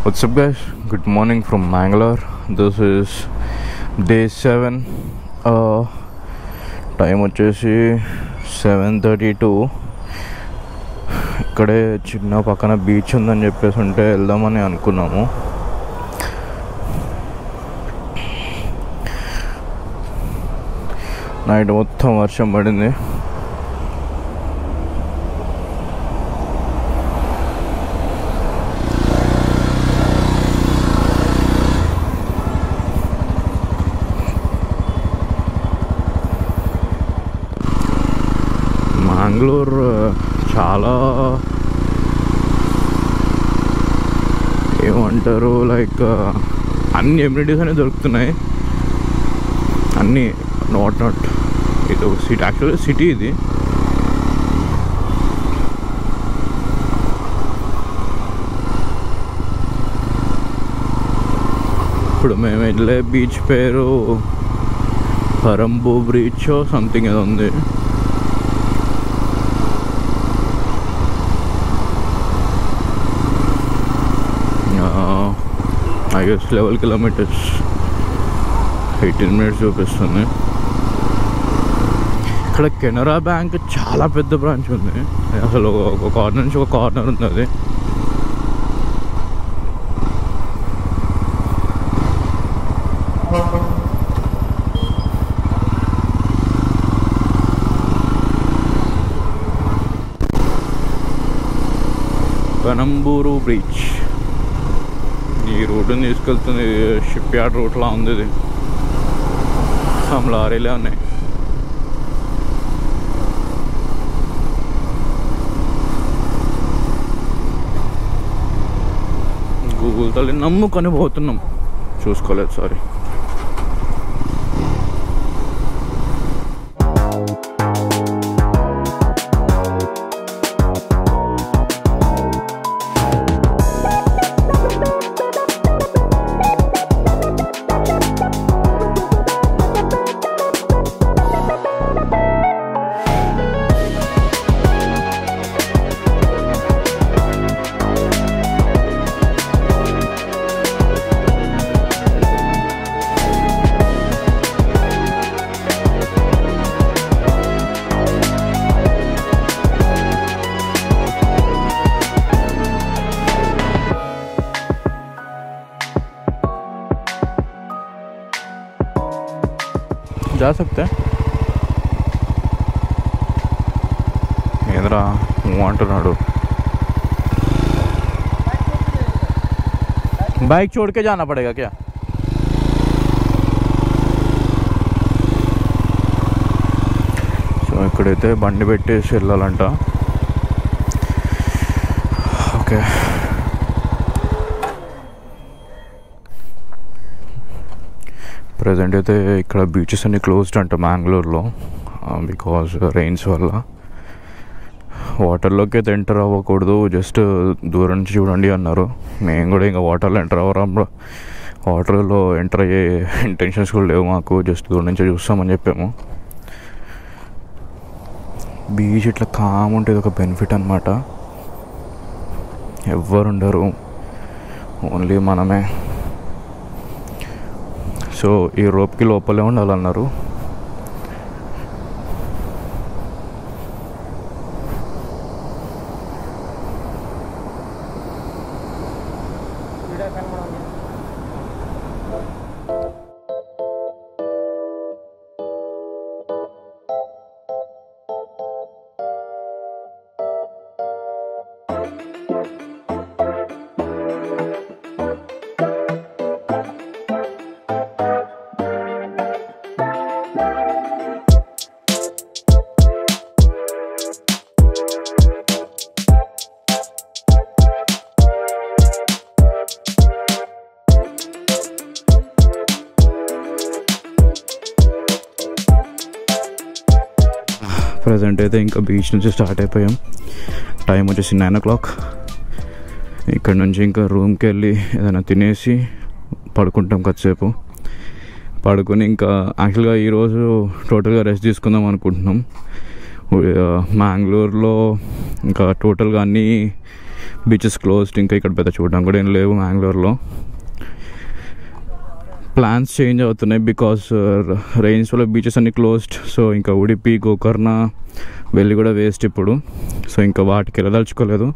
What's up guys, good morning from Mangalore. This is day 7. Time వచ్చేసి 7:32. ఇక్కడే చిన్న పక్కన బీచ్ ఉందని చెప్పేసి ఉంటే వెళ్దామని అనుకున్నాము. నైట్ మొత్తం వర్షం పడింది. మ్యాంగ్లూర్ చాలా ఏమంటారు లైక్ అన్ని ఎమ్యూనిటీస్ అనేవి దొరుకుతున్నాయి. అన్నీ నాట్ ఇది ఒక సిటీ, యాక్చువల్గా సిటీ ఇది. ఇప్పుడు మేము వెళ్ళే బీచ్ పేరు పరంబు బ్రీచ్ సంథింగ్ ఏదో ఉంది. I guess 11 kilometers, 18 minutes చూపిస్తుంది. ఇక్కడ కెనరా బ్యాంక్ చాలా పెద్ద బ్రాంచ్ ఉంది. అసలు ఒక కార్నర్ నుంచి ఒక కార్నర్ ఉంది. అది పనంబూరు బ్రీచ్. ఈ రోడ్డుని తీసుకెళ్తుంది షిప్ యార్డ్ రూట్లా ఉంది. ఇది సమ్ లారీలే ఉన్నాయి. గూగుల్ తల్లి నమ్ముకొని పోతున్నాం, చూసుకోలేదు సారీ. जा सकते हैं. ఏంద్రా అంటున్నాడు. बाइक छोड़ के जाना पड़ेगा क्या? సో ఇక్కడైతే బండి పెట్టేసి వెళ్ళాలంట. ఓకే, ప్రజెంట్ అయితే ఇక్కడ బీచెస్ అన్ని క్లోజ్డ్ అంట మ్యాంగ్లూర్లో, బికాజ్ రెయిన్స్ వల్ల. వాటర్లోకి అయితే ఎంటర్ అవ్వకూడదు, జస్ట్ దూరం నుంచి చూడండి అన్నారు. మేము కూడా ఇంకా వాటర్లో ఎంటర్ వాటర్లో ఎంటర్ అయ్యే ఇంటెన్షన్స్ కూడా లేవు మాకు, జస్ట్ దూరం నుంచి చూస్తామని చెప్పాము. బీచ్ ఇట్లా కామ్ ఉంటుంది, ఒక బెనిఫిట్ అనమాట. ఎవ్వరు ఉండరు, ఓన్లీ మనమే. సో ఈ రోప్కి లోపలే ఉండాలన్నారు. ప్రజెంట్ అయితే ఇంకా బీచ్ నుంచి స్టార్ట్ అయిపోయాం. టైం వచ్చేసి 9 o'clock. ఇక్కడ నుంచి ఇంకా రూమ్కి వెళ్ళి ఏదైనా తినేసి పడుకుంటాం కాసేపు. పడుకొని ఇంకా యాక్చువల్గా ఈరోజు టోటల్గా రెస్ట్ తీసుకుందాం అనుకుంటున్నాం. మ్యాంగ్లూర్లో ఇంకా టోటల్గా అన్నీ బీచెస్ క్లోజ్డ్, ఇంకా ఇక్కడ పెద్ద చూడడం కూడా ఏం లేవు మ్యాంగ్లూర్లో. ప్లాన్స్ చేంజ్ అవుతున్నాయి బికాస్ రెయిన్స్ వల్ల బీచెస్ అన్నీ క్లోజ్డ్. సో ఇంకా ఉడిపి గోకర్ణ వెళ్ళి కూడా వేస్ట్ ఇప్పుడు. సో ఇంకా వాటికి వెళ్ళదలుచుకోలేదు.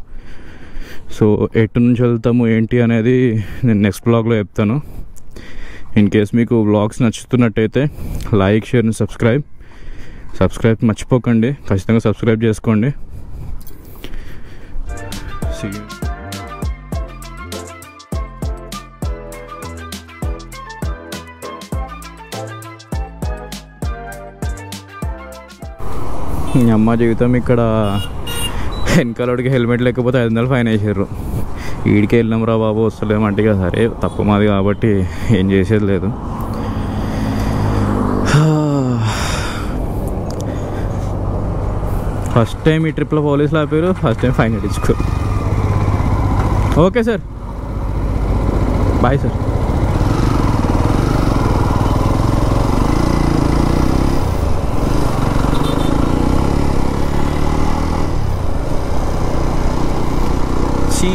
సో ఎటు నుంచి వెళ్తాము ఏంటి అనేది నేను నెక్స్ట్ బ్లాగ్లో చెప్తాను. ఇన్ కేస్ మీకు వ్లాగ్స్ నచ్చుతున్నట్టయితే లైక్, షేర్ అండ్ సబ్స్క్రైబ్ మర్చిపోకండి, ఖచ్చితంగా సబ్స్క్రైబ్ చేసుకోండి. అమ్మ జీవితం ఇక్కడ వెనకాలడికి హెల్మెట్ లేకపోతే 500 ఫైన్ వేసారు. ఈడికి వెళ్ళినాం రా బాబు వస్తలేమంటే ఇక సరే తప్పు మాది కాబట్టి ఏం చేసేది లేదు. ఫస్ట్ టైం ఈ ట్రిప్లో పోలీసులు ఆపారు, ఫస్ట్ టైం ఫైన్ కట్టించుకో. Okay sir, bye sir. చీ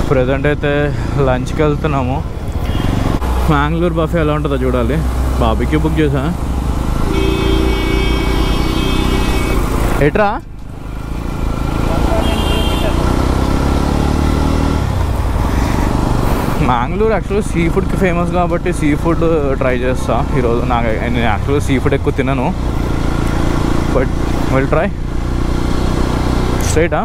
ప్రజెంట్ అయితే లంచ్కి వెళ్తున్నాము. మ్యాంగ్లూర్ బఫే ఎలా ఉంటుందో చూడాలి. బాబీకి బుక్ చేసా. ఎట్రా మ్యాంగ్లూర్ యాక్చువల్గా సీ ఫుడ్కి ఫేమస్ కాబట్టి సీ ఫుడ్ ట్రై చేస్తా ఈరోజు. నేను యాక్చువల్గా సీ ఫుడ్ ఎక్కువ తినను, బట్ విల్ ట్రై. స్ట్రైటా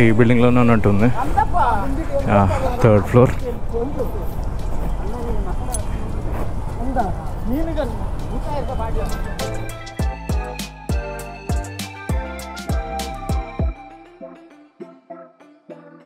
ఈ బిల్డింగ్లోనే ఉన్నట్టుంది, 3rd ఫ్లోర్.